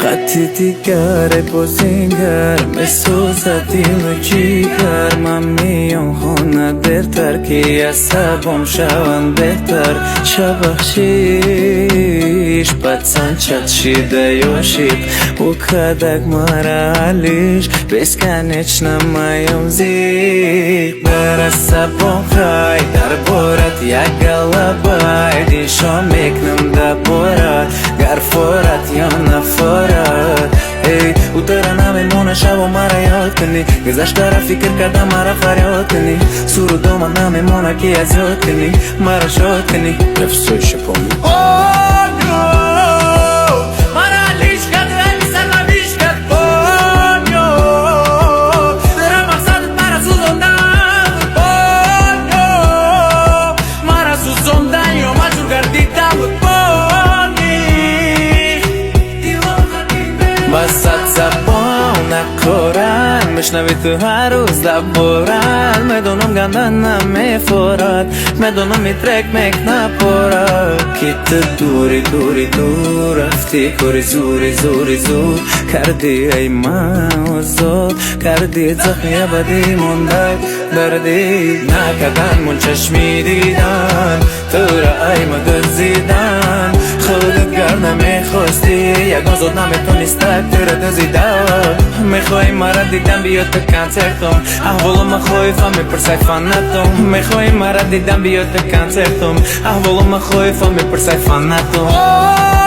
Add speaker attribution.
Speaker 1: قطعی دیگر بازینگر مسوزه دیل و جیگر من میام خونه درتر که عصبم شون بهتر چه بخشیش بدسن چت شیده یاشید و کدک مرحلیش بسکنش نمایم زیق در عصبم خای در بارت یک گلبای دیشا میکنم در بارت گر فارت یا نفارت ای او داره نمیمونه شب و مرا یاد کنی گذشت داره فکر کردم مرا فریاد کنی سرودو من نمیمونه که از یاد کنی مرا شاد کنی افسوی شپامی وسط زبان نکارن میشنوی تو هر روز لبورن میدونم گندن نمیفورد میدونم میترک میک نپورد که تو دوری دوری دور رفتی کاری زوری زوری زور کردی ای من آزاد کردی زخمی ابدی مونده دردی نکردن من چشمی دیدن تو را ای مدزیدن خودت گر نمیخواستی یک آزاد نمیتونستک تو را دزیدن میخوای مرا دیدن بیا تو کنسرتم احوالم خویفم میپرسای فنتم میخوای مرا دیدن بیا تو کنسرتم احوالم خویفم میپرسای فنتم